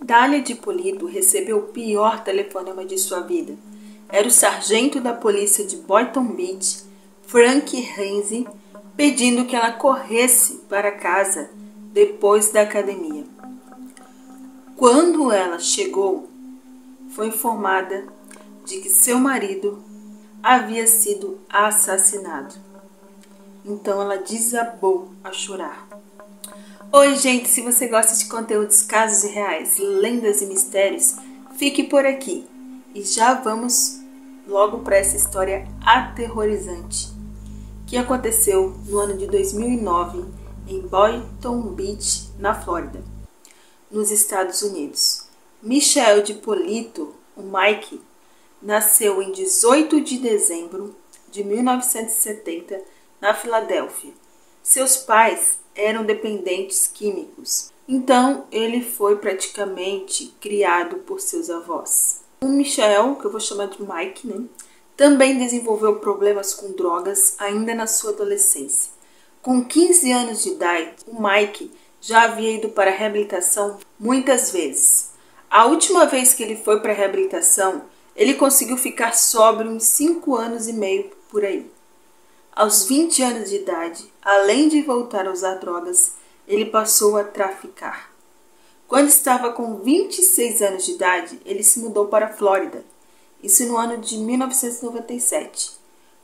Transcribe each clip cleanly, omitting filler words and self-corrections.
Dália de Polito recebeu o pior telefonema de sua vida. Era o sargento da polícia de Boynton Beach, Frank Heinze, pedindo que ela corresse para casa depois da academia. Quando ela chegou, foi informada de que seu marido havia sido assassinado. Então ela desabou a chorar. Oi, gente, se você gosta de conteúdos, casos reais, lendas e mistérios, fique por aqui. E já vamos logo para essa história aterrorizante que aconteceu no ano de 2009 em Boynton Beach, na Flórida, nos Estados Unidos. Michael de Polito, o Mike, nasceu em 18 de dezembro de 1970 na Filadélfia. Seus pais eram dependentes químicos, então ele foi praticamente criado por seus avós. O Michael, que eu vou chamar de Mike, também desenvolveu problemas com drogas ainda na sua adolescência. Com 15 anos de idade, o Mike já havia ido para a reabilitação muitas vezes. A última vez que ele foi para a reabilitação, ele conseguiu ficar sóbrio em 5 anos e meio por aí. Aos 20 anos de idade, além de voltar a usar drogas, ele passou a traficar. Quando estava com 26 anos de idade, ele se mudou para a Flórida, isso no ano de 1997.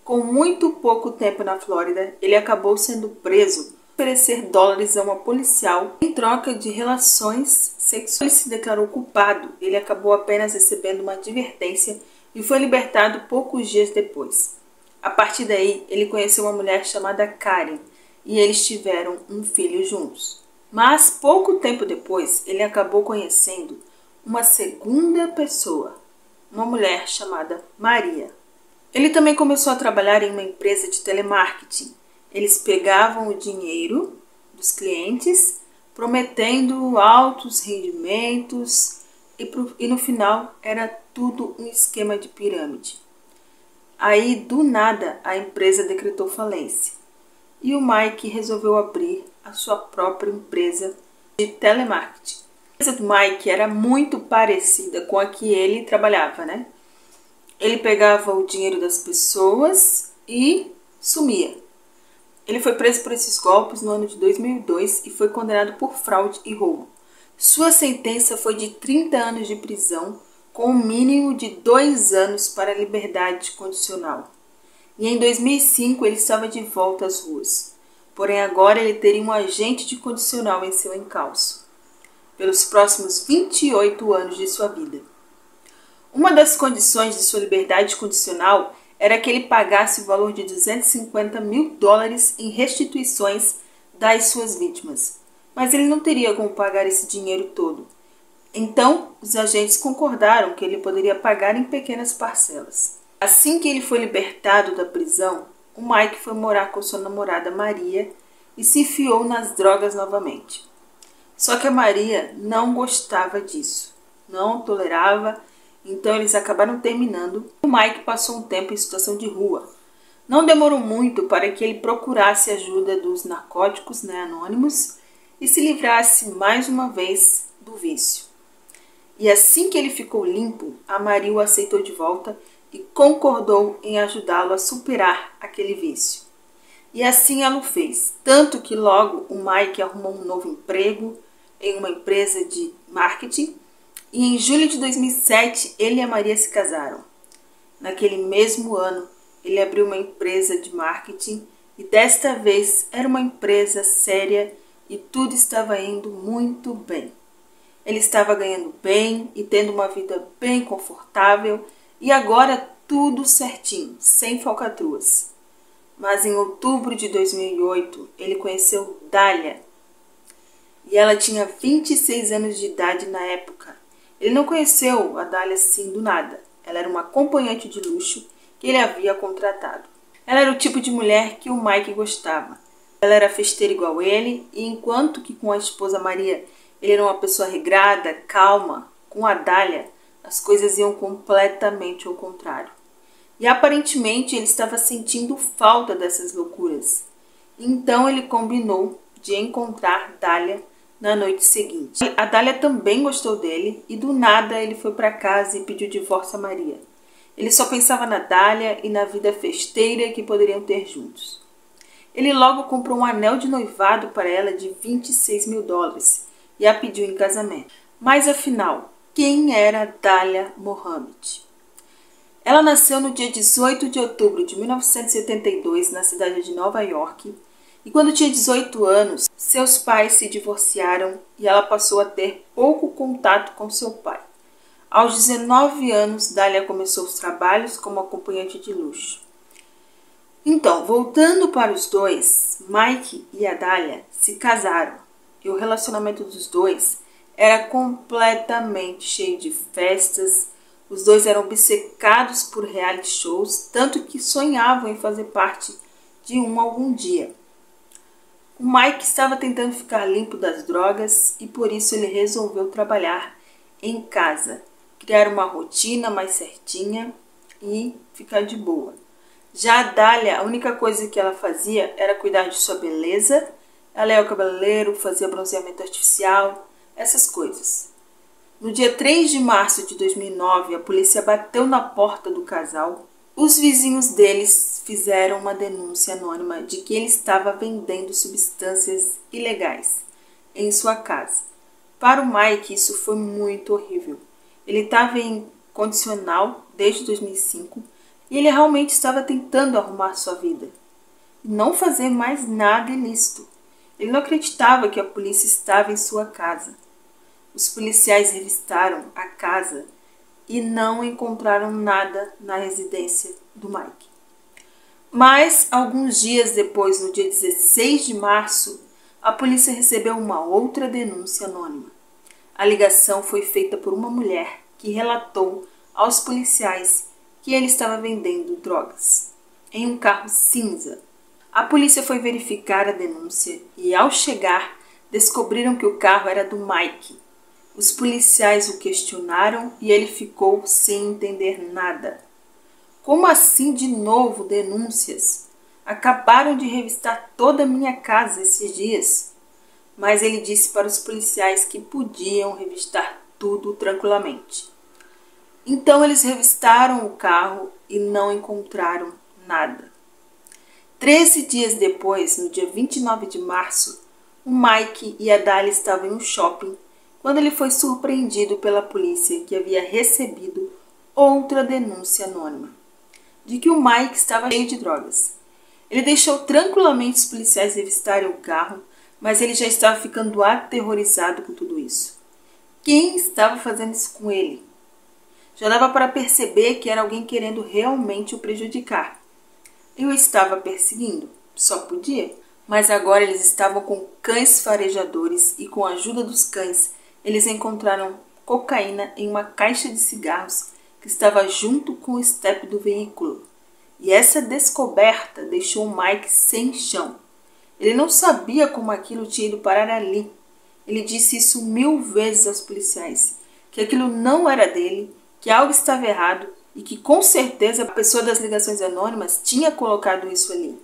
Com muito pouco tempo na Flórida, ele acabou sendo preso por oferecer dólares a uma policial em troca de relações sexuais. Ele se declarou culpado, ele acabou apenas recebendo uma advertência e foi libertado poucos dias depois. A partir daí, ele conheceu uma mulher chamada Karen e eles tiveram um filho juntos. Mas pouco tempo depois, ele acabou conhecendo uma segunda pessoa, uma mulher chamada Maria. Ele também começou a trabalhar em uma empresa de telemarketing. Eles pegavam o dinheiro dos clientes, prometendo altos rendimentos e no final era tudo um esquema de pirâmide. Aí, do nada, a empresa decretou falência e o Mike resolveu abrir a sua própria empresa de telemarketing. A empresa do Mike era muito parecida com a que ele trabalhava, Ele pegava o dinheiro das pessoas e sumia. Ele foi preso por esses golpes no ano de 2002 e foi condenado por fraude e roubo. Sua sentença foi de 30 anos de prisão, com um mínimo de 2 anos para liberdade condicional. E em 2005 ele estava de volta às ruas. Porém agora ele teria um agente de condicional em seu encalço, pelos próximos 28 anos de sua vida. Uma das condições de sua liberdade condicional era que ele pagasse o valor de $250 mil em restituições das suas vítimas. Mas ele não teria como pagar esse dinheiro todo. Então, os agentes concordaram que ele poderia pagar em pequenas parcelas. Assim que ele foi libertado da prisão, o Mike foi morar com sua namorada Maria e se enfiou nas drogas novamente. Só que a Maria não gostava disso, não tolerava, então eles acabaram terminando. O Mike passou um tempo em situação de rua. Não demorou muito para que ele procurasse ajuda dos narcóticos anônimos e se livrasse mais uma vez do vício. E assim que ele ficou limpo, a Maria o aceitou de volta e concordou em ajudá-lo a superar aquele vício. E assim ela o fez, tanto que logo o Mike arrumou um novo emprego em uma empresa de marketing e em julho de 2007 ele e a Maria se casaram. Naquele mesmo ano, ele abriu uma empresa de marketing e desta vez era uma empresa séria e tudo estava indo muito bem. Ele estava ganhando bem e tendo uma vida bem confortável e agora tudo certinho, sem falcatruas. Mas em outubro de 2008, ele conheceu Dália e ela tinha 26 anos de idade na época. Ele não conheceu a Dália assim do nada. Ela era uma acompanhante de luxo que ele havia contratado. Ela era o tipo de mulher que o Mike gostava. Ela era festeira igual ele e enquanto que com a esposa Maria ele era uma pessoa regrada, calma, com a Dália as coisas iam completamente ao contrário. E aparentemente ele estava sentindo falta dessas loucuras. Então ele combinou de encontrar Dália na noite seguinte. A Dália também gostou dele e do nada ele foi para casa e pediu divórcio a Maria. Ele só pensava na Dália e na vida festeira que poderiam ter juntos. Ele logo comprou um anel de noivado para ela de $26 mil e a pediu em casamento. Mas afinal, quem era Dália Mohammed? Ela nasceu no dia 18 de outubro de 1982 na cidade de Nova York e quando tinha 18 anos, seus pais se divorciaram e ela passou a ter pouco contato com seu pai. Aos 19 anos, Dália começou os trabalhos como acompanhante de luxo. Então, voltando para os dois, Mike e a Dália se casaram e o relacionamento dos dois era completamente cheio de festas. Os dois eram obcecados por reality shows, tanto que sonhavam em fazer parte de um algum dia. O Mike estava tentando ficar limpo das drogas e por isso ele resolveu trabalhar em casa, criar uma rotina mais certinha e ficar de boa. Já a Dália, a única coisa que ela fazia era cuidar de sua beleza. Ela ia ao cabeleireiro, fazia bronzeamento artificial, essas coisas. No dia 3 de março de 2009, a polícia bateu na porta do casal. Os vizinhos deles fizeram uma denúncia anônima de que ele estava vendendo substâncias ilegais em sua casa. Para o Mike, isso foi muito horrível. Ele estava em condicional desde 2005 e ele realmente estava tentando arrumar sua vida e não fazer mais nada ilícito. Ele não acreditava que a polícia estava em sua casa. Os policiais revistaram a casa e não encontraram nada na residência do Mike. Mas, alguns dias depois, no dia 16 de março, a polícia recebeu uma outra denúncia anônima. A ligação foi feita por uma mulher que relatou aos policiais que ele estava vendendo drogas em um carro cinza. A polícia foi verificar a denúncia e, ao chegar, descobriram que o carro era do Mike. Os policiais o questionaram e ele ficou sem entender nada. Como assim de novo denúncias? Acabaram de revistar toda a minha casa esses dias. Mas ele disse para os policiais que podiam revistar tudo tranquilamente. Então eles revistaram o carro e não encontraram nada. 13 dias depois, no dia 29 de março, o Mike e a Dália estavam em um shopping quando ele foi surpreendido pela polícia que havia recebido outra denúncia anônima de que o Mike estava cheio de drogas. Ele deixou tranquilamente os policiais revistarem o carro, mas ele já estava ficando aterrorizado com tudo isso. Quem estava fazendo isso com ele? Já dava para perceber que era alguém querendo realmente o prejudicar. Eu estava perseguindo, só podia. Mas agora eles estavam com cães farejadores e com a ajuda dos cães, eles encontraram cocaína em uma caixa de cigarros que estava junto com o estepe do veículo. E essa descoberta deixou o Mike sem chão. Ele não sabia como aquilo tinha ido parar ali. Ele disse isso 1000 vezes aos policiais, que aquilo não era dele, que algo estava errado e que com certeza a pessoa das ligações anônimas tinha colocado isso ali.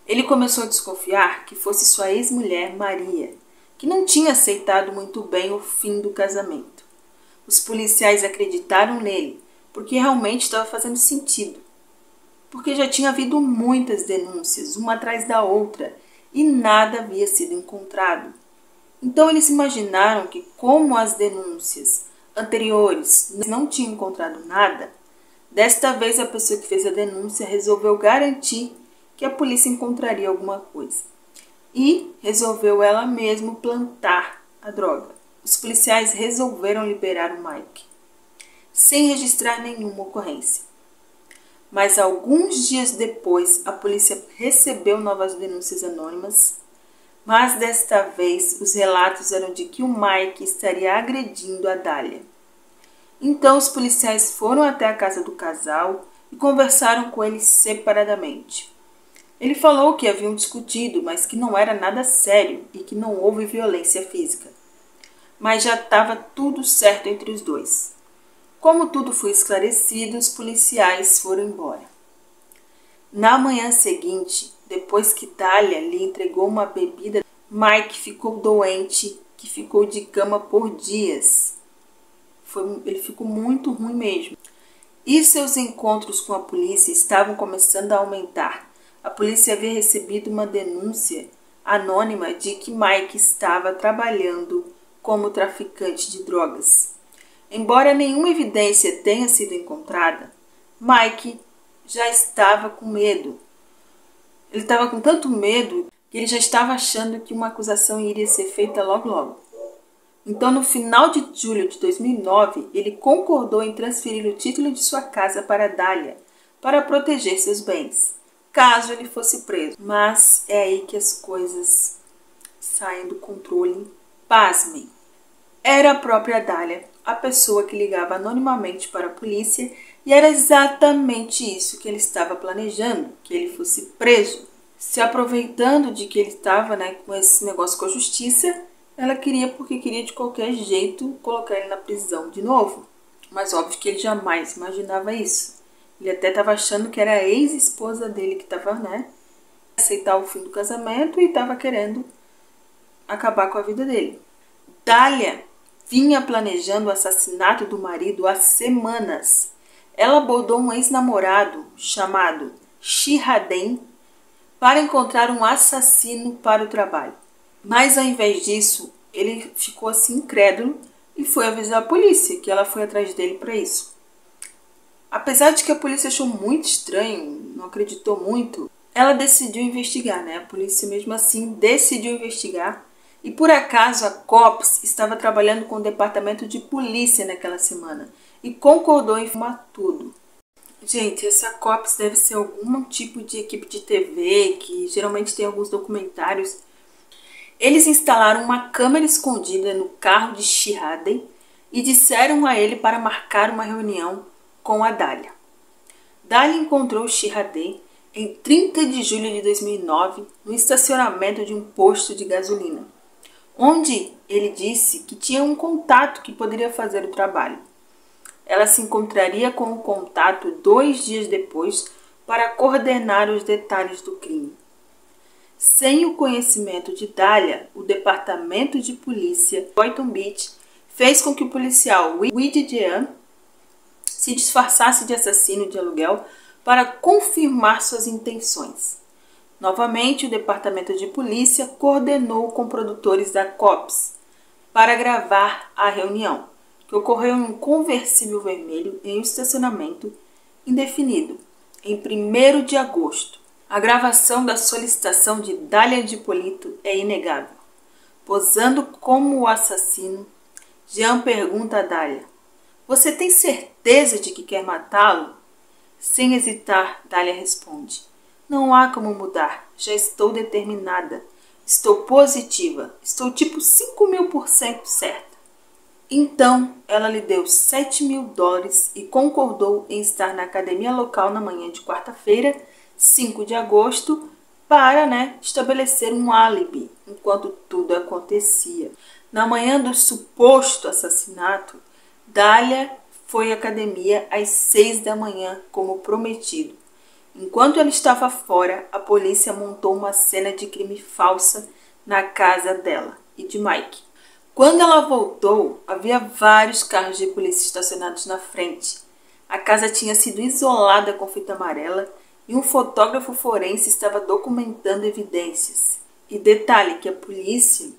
Ele começou a desconfiar que fosse sua ex-mulher Maria, que não tinha aceitado muito bem o fim do casamento. Os policiais acreditaram nele, porque realmente estava fazendo sentido. Porque já tinha havido muitas denúncias, uma atrás da outra, e nada havia sido encontrado. Então eles imaginaram que, como as denúncias anteriores não tinham encontrado nada, desta vez a pessoa que fez a denúncia resolveu garantir que a polícia encontraria alguma coisa. E resolveu ela mesma plantar a droga. Os policiais resolveram liberar o Mike, sem registrar nenhuma ocorrência. Mas alguns dias depois, a polícia recebeu novas denúncias anônimas, mas desta vez os relatos eram de que o Mike estaria agredindo a Dália. Então os policiais foram até a casa do casal e conversaram com eles separadamente. Ele falou que haviam discutido, mas que não era nada sério e que não houve violência física. Mas já estava tudo certo entre os dois. Como tudo foi esclarecido, os policiais foram embora. Na manhã seguinte, depois que Dália lhe entregou uma bebida, Mike ficou doente, que ficou de cama por dias. Ele ficou muito ruim mesmo. E seus encontros com a polícia estavam começando a aumentar. A polícia havia recebido uma denúncia anônima de que Mike estava trabalhando como traficante de drogas. Embora nenhuma evidência tenha sido encontrada, Mike já estava com medo. Ele estava com tanto medo que ele já estava achando que uma acusação iria ser feita logo logo. Então, no final de julho de 2009, ele concordou em transferir o título de sua casa para Dália, para proteger seus bens, caso ele fosse preso. Mas é aí que as coisas saem do controle. Pasmem! Era a própria Dália, a pessoa que ligava anonimamente para a polícia, e era exatamente isso que ele estava planejando, que ele fosse preso. Se aproveitando de que ele estava com esse negócio com a justiça, ela queria, porque queria de qualquer jeito colocar ele na prisão de novo. Mas óbvio que ele jamais imaginava isso. Ele até estava achando que era a ex-esposa dele que estava, aceitar o fim do casamento e estava querendo acabar com a vida dele. Dália vinha planejando o assassinato do marido há semanas. Ela abordou um ex-namorado chamado Shihadin para encontrar um assassino para o trabalho. Mas ao invés disso, ele ficou assim incrédulo e foi avisar a polícia que ela foi atrás dele para isso. Apesar de que a polícia achou muito estranho, não acreditou muito, ela decidiu investigar, A polícia mesmo assim decidiu investigar. E por acaso a COPS estava trabalhando com o departamento de polícia naquela semana e concordou em filmar tudo. Gente, essa COPS deve ser algum tipo de equipe de TV que geralmente tem alguns documentários. Eles instalaram uma câmera escondida no carro de Shihadin e disseram a ele para marcar uma reunião com a Dália. Dália encontrou Shihadin em 30 de julho de 2009 no estacionamento de um posto de gasolina, onde ele disse que tinha um contato que poderia fazer o trabalho. Ela se encontraria com o contato 2 dias depois para coordenar os detalhes do crime. Sem o conhecimento de Dália, o departamento de polícia de Boynton Beach fez com que o policial Weidi Jean se disfarçasse de assassino de aluguel para confirmar suas intenções. Novamente, o departamento de polícia coordenou com produtores da COPS para gravar a reunião, que ocorreu em um conversível vermelho em um estacionamento indefinido, em 1º de agosto. A gravação da solicitação de Dália de Polito é inegável. Posando como o assassino, Jean pergunta a Dália: "Você tem certeza de que quer matá-lo?" Sem hesitar, Dália responde: "Não há como mudar. Já estou determinada. Estou positiva. Estou tipo 5.000% certa." Então, ela lhe deu $7.000 e concordou em estar na academia local na manhã de quarta-feira, 5 de agosto, para estabelecer um álibi enquanto tudo acontecia. Na manhã do suposto assassinato, Dália foi à academia às 6 da manhã, como prometido. Enquanto ela estava fora, a polícia montou uma cena de crime falsa na casa dela e de Mike. Quando ela voltou, havia vários carros de polícia estacionados na frente. A casa tinha sido isolada com fita amarela e um fotógrafo forense estava documentando evidências. E detalhe que a polícia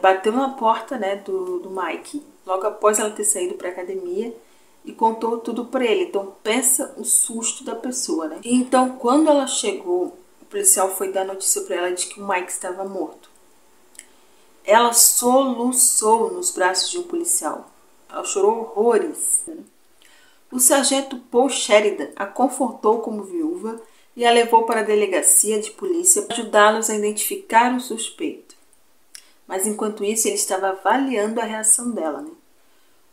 bateu na porta do Mike, logo após ela ter saído para a academia, e contou tudo para ele. Então pensa o susto da pessoa, E então, quando ela chegou, o policial foi dar notícia para ela de que o Mike estava morto. Ela soluçou nos braços de um policial. Ela chorou horrores. O sargento Paul Sheridan a confortou como viúva e a levou para a delegacia de polícia para ajudá-los a identificar o suspeito. Mas enquanto isso, ele estava avaliando a reação dela,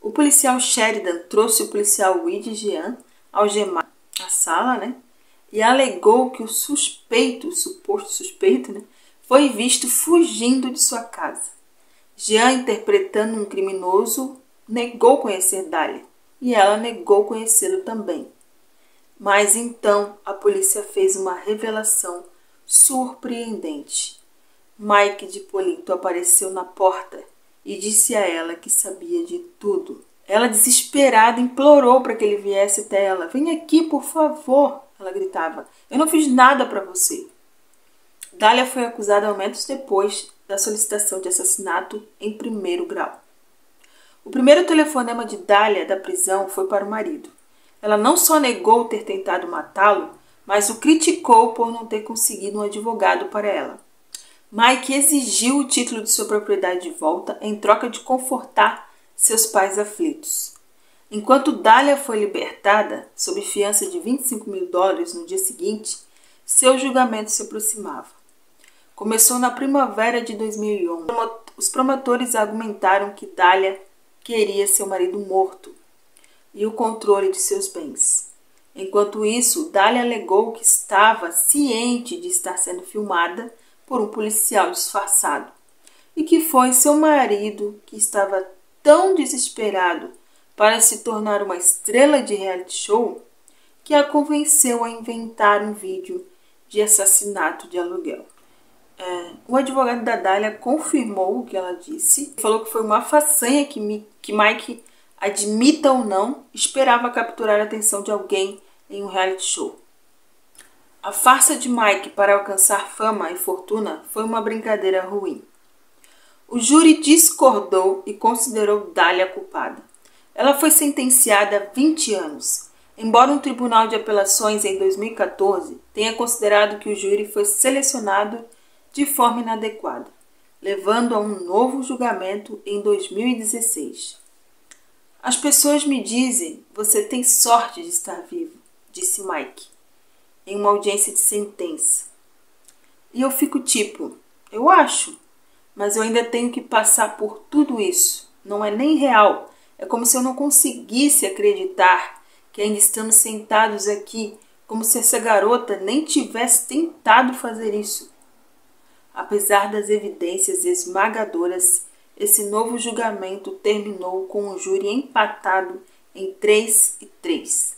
O policial Sheridan trouxe o policial Weidi Jean algemado à sala, e alegou que o suspeito, o suposto suspeito, foi visto fugindo de sua casa. Jean, interpretando um criminoso, negou conhecer Dália, e ela negou conhecê-lo também. Mas então a polícia fez uma revelação surpreendente. Mike de Polito apareceu na porta e disse a ela que sabia de tudo. Ela, desesperada, implorou para que ele viesse até ela. Vem aqui, por favor, ela gritava. Eu não fiz nada para você. Dália foi acusada momentos depois da solicitação de assassinato em primeiro grau. O primeiro telefonema de Dália da prisão foi para o marido. Ela não só negou ter tentado matá-lo, mas o criticou por não ter conseguido um advogado para ela. Mike exigiu o título de sua propriedade de volta em troca de confortar seus pais aflitos. Enquanto Dália foi libertada, sob fiança de $25 mil no dia seguinte, seu julgamento se aproximava. Começou na primavera de 2011. Os promotores argumentaram que Dália queria seu marido morto e o controle de seus bens. Enquanto isso, Dália alegou que estava ciente de estar sendo filmada por um policial disfarçado e que foi seu marido que estava tão desesperado para se tornar uma estrela de reality show que a convenceu a inventar um vídeo de assassinato de aluguel. O advogado da Dália confirmou o que ela disse, falou que foi uma façanha que Mike, admita ou não, esperava capturar a atenção de alguém em um reality show. A farsa de Mike para alcançar fama e fortuna foi uma brincadeira ruim. O júri discordou e considerou Dália culpada. Ela foi sentenciada a 20 anos, embora um tribunal de apelações em 2014 tenha considerado que o júri foi selecionado de forma inadequada, levando a um novo julgamento em 2016. As pessoas me dizem, você tem sorte de estar vivo, disse Mike, em uma audiência de sentença. E eu fico tipo, eu acho, mas eu ainda tenho que passar por tudo isso. Não é nem real. É como se eu não conseguisse acreditar que ainda estamos sentados aqui, como se essa garota nem tivesse tentado fazer isso. Apesar das evidências esmagadoras, esse novo julgamento terminou com um júri empatado em 3-3.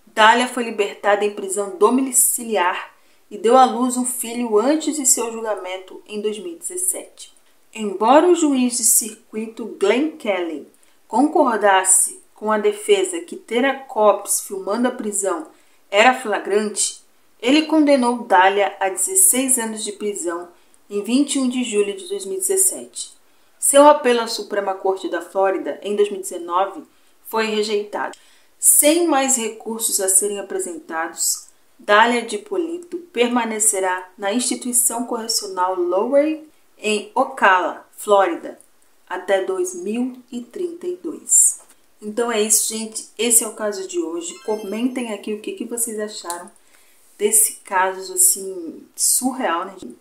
Dália foi libertada em prisão domiciliar e deu à luz um filho antes de seu julgamento em 2017. Embora o juiz de circuito Glenn Kelly concordasse com a defesa que ter a cops filmando a prisão era flagrante, ele condenou Dália a 16 anos de prisão em 21 de julho de 2017. Seu apelo à Suprema Corte da Flórida, em 2019, foi rejeitado. Sem mais recursos a serem apresentados, Dália de Polito permanecerá na instituição correcional Lowry, em Ocala, Flórida, até 2032. Então é isso, gente. Esse é o caso de hoje. Comentem aqui o que vocês acharam desse caso, assim, surreal, né, gente?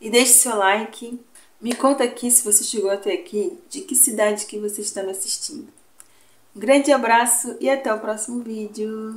E deixe seu like. Me conta aqui, se você chegou até aqui, de que cidade que você está me assistindo. Um grande abraço e até o próximo vídeo.